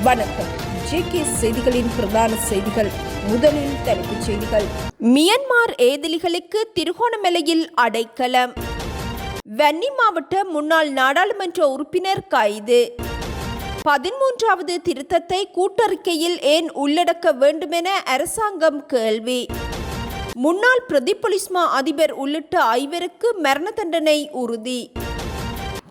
வணக்கம். ஜேகே செய்திகளின் பிரதான செய்திகள். முதலில் தலைப்புச் செய்திகள். மியன்மார் ஏதிலிகளுக்கு திருகோணமலையில் அடைக்கலம். வன்னி மாவட்ட முன்னாள் நாடாளுமன்ற உறுப்பினர் கைது. 13வது திருத்தத்தை கூட்டறிக்கையில் ஏன் உள்ளடக்க வேண்டுமென அரசாங்கம் கேள்வி. முன்னாள் பிரதி போலீஸ் மா அதிபர் உள்ளிட்ட 5 மரண தண்டனை உறுதி.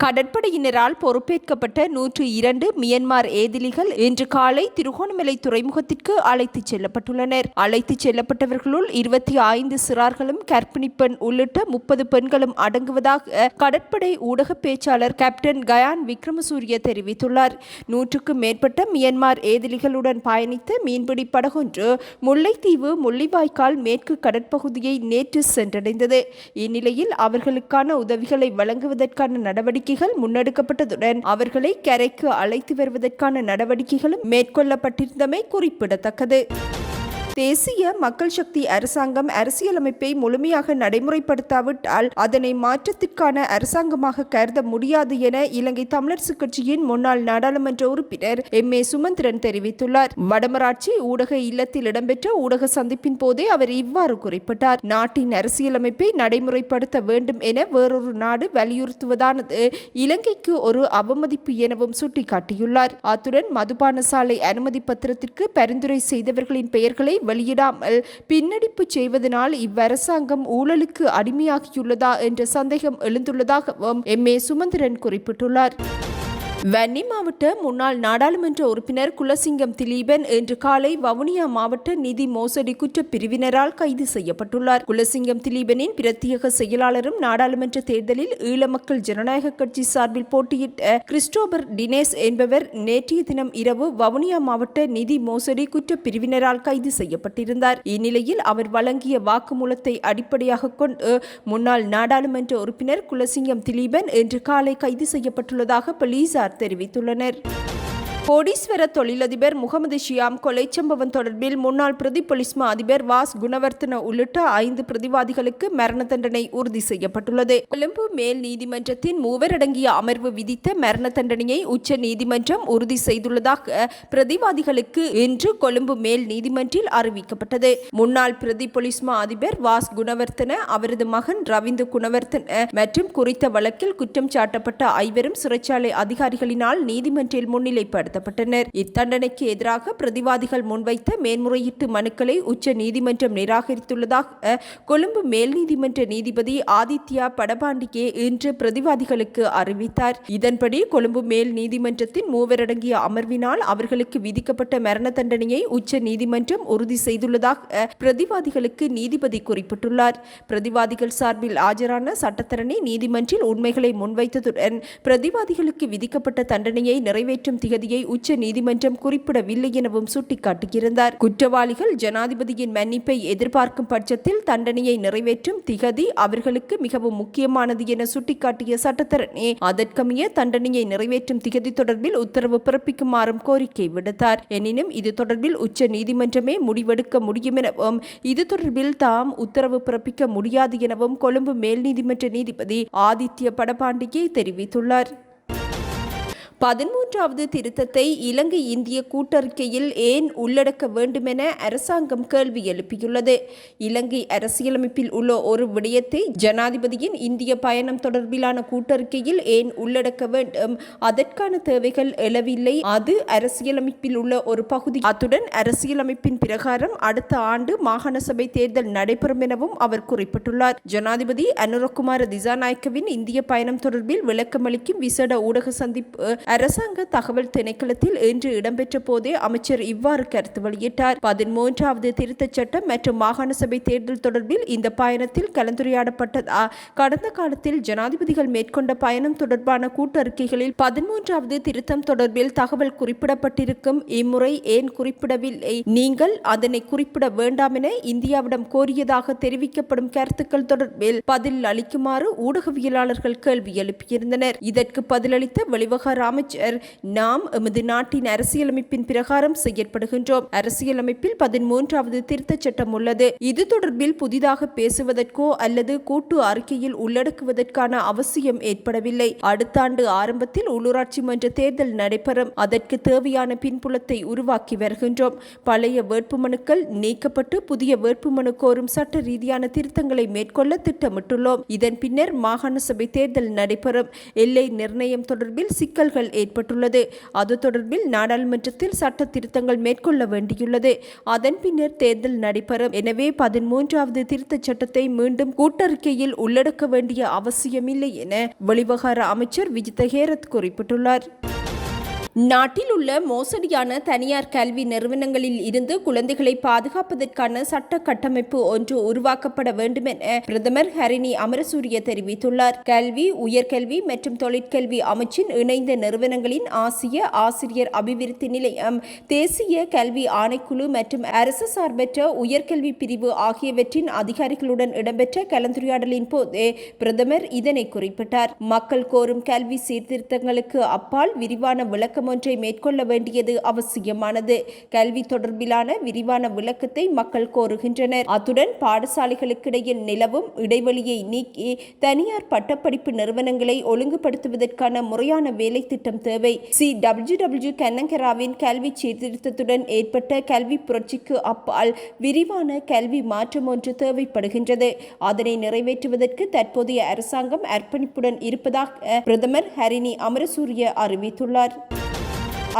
கடற்படையினரால் பொறுப்பேற்கப்பட்ட 102 மியன்மார் ஏதிலிகள் இன்று காலை திருகோணமலை துறைமுகத்திற்கு அழைத்துச் செல்லப்பட்டுள்ளனர். அழைத்துச் செல்லப்பட்டவர்களுள் 25 சிறார்களும் கர்ப்பிணி பெண் உள்ளிட்ட 30 பெண்களும் அடங்குவதாக கடற்படை ஊடக பேச்சாளர் கேப்டன் கயான் விக்ரமசூரிய தெரிவித்துள்ளார். 100க்கும் மேற்பட்ட மியன்மார் ஏதிலிகளுடன் பயணித்த மீன்பிடி படகொன்று முல்லைத்தீவு முள்ளிவாய்க்கால் மேற்கு கடற்பகுதியை நேற்று சென்றடைந்தது. இந்நிலையில் அவர்களுக்கான உதவிகளை வழங்குவதற்கான நடவடிக்கை முன்னெடுக்கப்பட்டதுடன் அவர்களை கரைக்கு அழைத்து வருவதற்கான நடவடிக்கைகளும் மேற்கொள்ளப்பட்டிருந்தமை குறிப்பிடத்தக்கது. தேசிய மக்கள் சக்தி அரசாங்கம் அரசியலமைப்பை முழுமையாக நடைமுறைப்படுத்தாவிட்டால் அதனை மாற்றத்திற்கான அரசாங்கமாக கருத முடியாது என இலங்கை தமிழரசு கட்சியின் முன்னாள் நாடாளுமன்ற உறுப்பினர் எம்.ஏ. சுமந்திரன் தெரிவித்துள்ளார். வடமராட்சி ஊடக இல்லத்தில் இடம்பெற்ற ஊடக சந்திப்பின் போதே அவர் இவ்வாறு குறிப்பிட்டார். நாட்டின் அரசியலமைப்பை நடைமுறைப்படுத்த வேண்டும் என வேறொரு நாடு வலியுறுத்துவதானது இலங்கைக்கு ஒரு அவமதிப்பு எனவும் சுட்டிக்காட்டியுள்ளார். அத்துடன் மதுபான சாலை அனுமதி பத்திரத்திற்கு பரிந்துரை செய்தவர்களின் பெயர்களை வெளியிடாமல் பின்னடிப்பு செய்வதனால் இவ்வரசாங்கம் ஊழலுக்கு அடிமையாகியுள்ளதா என்ற சந்தேகம் எழுந்துள்ளதாகவும் எம்.ஏ. சுமந்திரன் குறிப்பிட்டுள்ளார். வன்னி மாவட்ட முன்னாள் நாடாளுமன்ற உறுப்பினர் குலசிங்கம் திலீபன் இன்று காலை வவுனியா மாவட்ட நிதி மோசடி குற்ற பிரிவினரால் கைது செய்யப்பட்டுள்ளார். குலசிங்கம் திலீபனின் பிரத்யேக செயலாளரும் நாடாளுமன்ற தேர்தலில் ஈழ மக்கள் ஜனநாயக கட்சி சார்பில் போட்டியிட்ட கிறிஸ்டோபர் டினேஸ் என்பவர் நேற்றைய தினம் இரவு வவுனியா மாவட்ட நிதி மோசடி குற்ற பிரிவினரால் கைது செய்யப்பட்டிருந்தார். இந்நிலையில் அவர் வழங்கிய வாக்குமூலத்தை அடிப்படையாக கொண்டு முன்னாள் நாடாளுமன்ற உறுப்பினர் குலசிங்கம் திலீபன் இன்று காலை கைது செய்யப்பட்டுள்ளதாக போலீசார் தெரிவித்துள்ளனர். கோடீஸ்வர தொழிலதிபர் முகமது ஷியாம் கொலை சம்பவம் தொடர்பில் முன்னாள் பிரதி போலீஸ் மா அதிபர் வாஸ் குணவர்த்தன உள்ளிட்ட 5 பிரதிவாதிகளுக்கு மரண தண்டனை உறுதி செய்யப்பட்டுள்ளது. கொழும்பு மேல் நீதிமன்றத்தின் 3 அடங்கிய அமர்வு விதித்த மரண தண்டனையை உச்ச நீதிமன்றம் உறுதி செய்துள்ளதாக பிரதிவாதிகளுக்கு இன்று கொழும்பு மேல் நீதிமன்றில் அறிவிக்கப்பட்டது. முன்னாள் பிரதி போலீஸ் மா அதிபர் வாஸ் குணவர்த்தன, அவரது மகன் ரவிந்து குணவர்த்தன மற்றும் குறித்த வழக்கில் குற்றம் சாட்டப்பட்ட 5 சிறைச்சாலை அதிகாரிகளினால் நீதிமன்றில் முன்னிலைப்படுத்த இத்தண்டனைக்கு எதிராக பிரதிவாதிகள் முன்வைத்த மேன்முறையீட்டு மனுக்களை உச்ச நீதிமன்றம் நிராகரித்துள்ளதாக கொழும்பு மேல் நீதிமன்ற நீதிபதி ஆதித்யா படபாண்டியே இன்று பிரதிவாதிகளுக்கு அறிவித்தார். இதன்படி கொழும்பு மேல் நீதிமன்றத்தின் 3 அடங்கிய அமர்வினால் அவர்களுக்கு விதிக்கப்பட்ட மரண தண்டனையை உச்ச நீதிமன்றம் உறுதி செய்துள்ளதாக பிரதிவாதிகளுக்கு நீதிபதி குறிப்பிட்டுள்ளார். பிரதிவாதிகள் சார்பில் ஆஜரான சட்டத்தரணி நீதிமன்றில் உண்மைகளை முன்வைத்ததுடன் பிரதிவாதிகளுக்கு விதிக்கப்பட்ட தண்டனையை நிறைவேற்றும் திகதியை உச்ச நீதிமன்றம் குறிப்பிடவில்லை எனவும் சுட்டிக்காட்டியிருந்தார். குற்றவாளிகள் ஜனாதிபதியின் மன்னிப்பை எதிர்பார்க்கும் பட்சத்தில் தண்டனையை நிறைவேற்றும் திகதி அவர்களுக்கு மிகவும் முக்கியமானது என சுட்டிக்காட்டிய சட்டத்தரணி அதற்கமைய தண்டனையை நிறைவேற்றும் திகதி தொடர்பில் உத்தரவு பிறப்பிக்குமாறும் கோரிக்கை விடுத்தார். எனினும் இது தொடர்பில் உச்ச நீதிமன்றமே முடிவெடுக்க முடியும் எனவும் இது தொடர்பில் தாம் உத்தரவு பிறப்பிக்க முடியாது எனவும் கொழும்பு மேல் நீதிமன்ற நீதிபதி ஆதித்ய படபாண்டியே தெரிவித்துள்ளார். 13வது திருத்தத்தை இலங்கை இந்திய கூட்டறிக்கையில் ஏன் உள்ளடக்க வேண்டுமென அரசாங்கம் கேள்வி எழுப்பியுள்ளது. இலங்கை அரசியலமைப்பில் உள்ள ஒரு விடயத்தை ஜனாதிபதியின் இந்திய பயணம் தொடர்பிலான கூட்டறிக்கையில் ஏன் உள்ளடக்க வேண்டும்? அதற்கான தேவைகள் எழவில்லை. அது அரசியலமைப்பில் உள்ள ஒரு பகுதி. அத்துடன் அரசியலமைப்பின் பிரகாரம் அடுத்த ஆண்டு மாகாண சபை தேர்தல் நடைபெறும் எனவும் அவர் குறிப்பிட்டுள்ளார். ஜனாதிபதி அனுரகுமார திசாநாயக்கவின் இந்திய பயணம் தொடர்பில் விளக்கமளிக்கும் விசேட ஊடக சந்திப்பு அரசாங்க தகவல் திணைக்களத்தில் இன்று இடம்பெற்ற போதே அமைச்சர் இவ்வாறு கருத்து வெளியிட்டார். 13வது திருத்தச் சட்டம் மற்றும் மாகாண சபை தேர்தல் தொடர்பில் இந்த பயணத்தில் கலந்துரையாடப்பட்டதா? கடந்த காலத்தில் ஜனாதிபதிகள் மேற்கொண்ட பயணம் தொடர்பான கூட்டறிக்கைகளில் 13வது திருத்தம் தொடர்பில் தகவல் குறிப்பிடப்பட்டிருக்கும். இம்முறை ஏன் குறிப்பிடவில்லை? நீங்கள் அதனை குறிப்பிட வேண்டாம் என இந்தியாவிடம் கோரியதாக தெரிவிக்கப்படும் கருத்துக்கள் தொடர்பில் பதில் அளிக்குமாறு ஊடகவியலாளர்கள் கேள்வி எழுப்பியிருந்தனர். இதற்கு பதிலளித்த வெளிவகார அமைச்சர், நாம் எமது நாட்டின் அரசியலமைப்பின் பிரகாரம் செயற்படுகின்றோம். அரசியலமைப்பில் 13வது திருத்தச் சட்டம் உள்ளது. இது தொடர்பில் புதிதாக பேசுவதற்கோ அல்லது கூட்டு அறிக்கையில் உள்ளடக்குவதற்கான அவசியம் ஏற்படவில்லை. அடுத்த ஆண்டு ஆரம்பத்தில் உள்ளூராட்சி மன்ற தேர்தல் நடைபெறும். அதற்கு தேவையான பின்புலத்தை உருவாக்கி வருகின்றோம். பழைய வேட்புமனுக்கள் நீக்கப்பட்டு புதிய வேட்புமனு கோரும் சட்ட ரீதியான திருத்தங்களை மேற்கொள்ள திட்டமிட்டுள்ளோம். இதன் பின்னர் மாகாண சபை தேர்தல் நடைபெறும். எல்லை நிர்ணயம் தொடர்பில் சிக்கல்கள் ஏற்பட்டுள்ளது. அது தொடர்பில் நாடாளுமன்றத்தில் சட்ட திருத்தங்கள் மேற்கொள்ள வேண்டியுள்ளது. அதன் பின்னர் தேர்தல் நடைபெறும். எனவே 13வது திருத்தச் சட்டத்தை மீண்டும் கூட்டறிக்கையில் உள்ளடக்க வேண்டிய அவசியமில்லை என வெளிவகார அமைச்சர் விஜித ஹேரத் குறிப்பிட்டுள்ளார். நாட்டில் உள்ள மோசடியான தனியார் கல்வி நிறுவனங்களில் இருந்து குழந்தைகளை பாதுகாப்பதற்கான சட்ட கட்டமைப்பு ஒன்று உருவாக்கப்பட வேண்டும் என பிரதமர் ஹரிணி அமரசூரிய தெரிவித்துள்ளார். கல்வி, உயர்கல்வி மற்றும் தொழிற்கல்வி அமைச்சின் இணைந்த நிறுவனங்களின் ஆசிய ஆசிரியர் அபிவிருத்தி நிலையம், தேசிய கல்வி ஆணைக்குழு மற்றும் அரசு சார்பற்ற உயர்கல்வி பிரிவு ஆகியவற்றின் அதிகாரிகளுடன் இடம்பெற்ற கலந்துரையாடலின் போது பிரதமர் இதனை குறிப்பிட்டார். மக்கள் கோரும் கல்வி சீர்திருத்தங்களுக்கு அப்பால் விரிவான விளக்கம் ஒன்றை மேற்கொள்ள வேண்டியது அவசியமானது. கல்வி தொடர்பிலான விரிவான விளக்கத்தை மக்கள் கோருகின்றனர். அத்துடன் பாடசாலைகளுக்கிடையில் நிலவும் இடைவெளியை நீக்கி தனியார் பட்டப்படிப்பு நிறுவனங்களை ஒழுங்குபடுத்துவதற்கான முறையான வேலை திட்டம் தேவை. CWW கன்னங்கராவின் கல்வி சீர்திருத்தத்துடன் ஏற்பட்ட கல்வி புரட்சிக்கு அப்பால் விரிவான கல்வி மாற்றம் ஒன்று தேவைப்படுகின்றது. அதனை நிறைவேற்றுவதற்கு தற்போதைய அரசாங்கம் அர்ப்பணிப்புடன் இருப்பதாக பிரதமர் ஹரிணி அமரசூரிய அறிவித்துள்ளார்.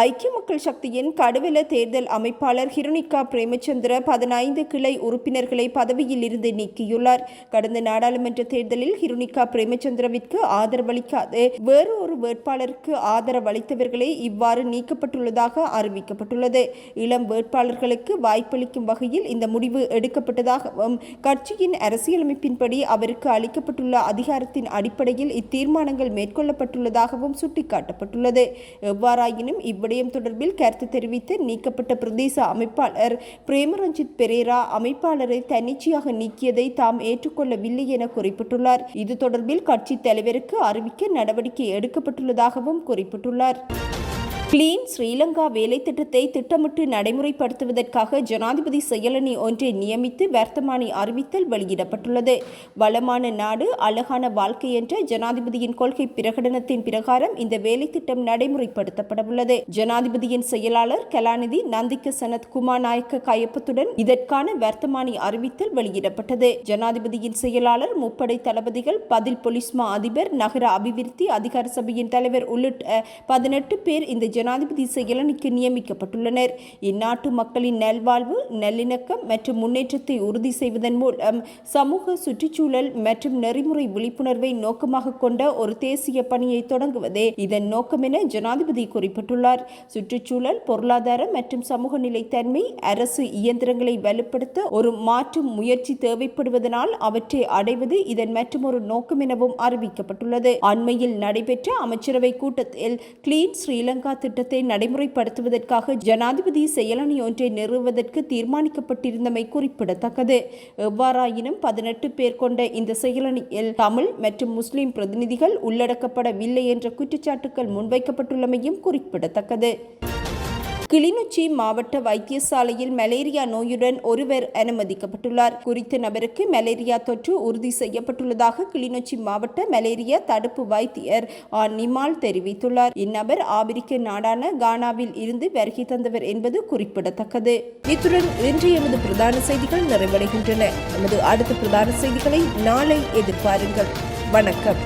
ஐக்கிய மக்கள் சக்தியின் கடுவெல தேர்தல் அமைப்பாளர் ஹிருணிகா பிரேமச்சந்திர 15 கிளை உறுப்பினர்களை பதவியில் இருந்து நீக்கியுள்ளார். கடந்த நாடாளுமன்ற தேர்தலில் ஹிருணிகா பிரேமச்சந்திரவிற்கு ஆதரவளிக்காது வேறு ஒரு வேட்பாளருக்கு ஆதரவளித்தவர்களே இவ்வாறு நீக்கப்பட்டுள்ளதாக அறிவிக்கப்பட்டுள்ளது. இளம் வேட்பாளர்களுக்கு வாய்ப்பளிக்கும் வகையில் இந்த முடிவு எடுக்கப்பட்டதாகவும் கட்சியின் அரசியலமைப்பின்படி அவருக்கு அளிக்கப்பட்டுள்ள அதிகாரத்தின் அடிப்படையில் இத்தீர்மானங்கள் மேற்கொள்ளப்பட்டுள்ளதாகவும் சுட்டிக்காட்டப்பட்டுள்ளது. எவ்வாறாயினும் விடயம் தொடர்பில் கருத்து தெரிவித்து நீக்கப்பட்ட பிரதேச அமைப்பாளர் பிரேமரஞ்சித் பெரேரா அமைப்பாளரை தன்னிச்சையாக நீக்கியதை தாம் ஏற்றுக்கொள்ளவில்லை என குறிப்பிட்டுள்ளார். இது தொடர்பில் கட்சி தலைவருக்கு அறிவிக்க நடவடிக்கை எடுக்கப்பட்டுள்ளதாகவும் குறிப்பிட்டுள்ளார். கிளீன் ஸ்ரீலங்கா வேலை திட்டத்தை திட்டமிட்டு நடைமுறைப்படுத்துவதற்காக ஜனாதிபதி செயலணி ஒன்றை நியமித்து வர்த்தமானி அறிவித்தல் வெளியிடப்பட்டுள்ளது. வளமான நாடு அழகான வாழ்க்கை என்ற ஜனாதிபதியின் கொள்கை பிரகடனத்தின் பிரகாரம் இந்த வேலை திட்டம் நடைமுறைப்படுத்தப்படவுள்ளது. ஜனாதிபதியின் செயலாளர் கலாநிதி நந்திக்க சனத் குமாநாயக்க கையொப்பத்துடன் இதற்கான வர்த்தமானி அறிவித்தல் வெளியிடப்பட்டது. ஜனாதிபதியின் செயலாளர், முப்படை தளபதிகள், பதில் போலீஸ் மா அதிபர், நகர அபிவிருத்தி அதிகார சபையின் தலைவர் உள்ளிட்ட 18 பேர் இந்த ஜனாதிபதி செயலணிக்கு நியமிக்கப்பட்டுள்ளனர். இந்நாட்டு மக்களின் நல்வாழ்வு, நல்லிணக்கம் மற்றும் முன்னேற்றத்தை உறுதி செய்வதன் மூலம் சமூக, சுற்றுச்சூழல் மற்றும் நெறிமுறை விழிப்புணர்வை நோக்கமாக கொண்ட ஒரு தேசிய பணியை தொடங்குவதே இதன் நோக்கம் என ஜனாதிபதி குறிப்பிட்டுள்ளார். சுற்றுச்சூழல், பொருளாதார மற்றும் சமூக நிலைத்தன்மை, அரசு இயந்திரங்களை வலுப்படுத்த ஒரு மாற்றும் முயற்சி தேவைப்படுவதனால் அவற்றை அடைவது இதன் மற்றொரு நோக்கம் எனவும் அறிவிக்கப்பட்டுள்ளது. அண்மையில் நடைபெற்ற அமைச்சரவை கூட்டத்தில் கிளீன் ஸ்ரீலங்கா திட்டத்தை நடைமுறைப்படுத்துவதற்காக ஜனாதிபதி செயலணி ஒன்றை நிறுவுவதற்கு தீர்மானிக்கப்பட்டிருந்தமை குறிப்பிடத்தக்கது. எவ்வாறாயினும் 18 பேர் கொண்ட இந்த செயலணியில் தமிழ் மற்றும் முஸ்லிம் பிரதிநிதிகள் உள்ளடக்கப்படவில்லை என்ற குற்றச்சாட்டுகள் முன்வைக்கப்பட்டுள்ளமையும் குறிப்பிடத்தக்கது. கிளிநொச்சி மாவட்ட வைத்தியசாலையில் மலேரியா நோயுடன் ஒருவர் அனுமதிக்கப்பட்டுள்ளார். குறித்த நபருக்கு மலேரியா தொற்று உறுதி செய்யப்பட்டுள்ளதாக கிளிநொச்சி மாவட்ட மலேரியா தடுப்பு வைத்தியர் நிமால் தெரிவித்துள்ளார். இந்நபர் ஆபிரிக்க நாடான கானாவில் இருந்து வருகை தந்தவர் என்பது குறிப்பிடத்தக்கது. இத்துடன் இன்றைய எமது பிரதான செய்திகள் நிறைவடைகின்றன. நமது அடுத்த பிரதான செய்திகளை நாளை எதிர்பாருங்கள். வணக்கம்.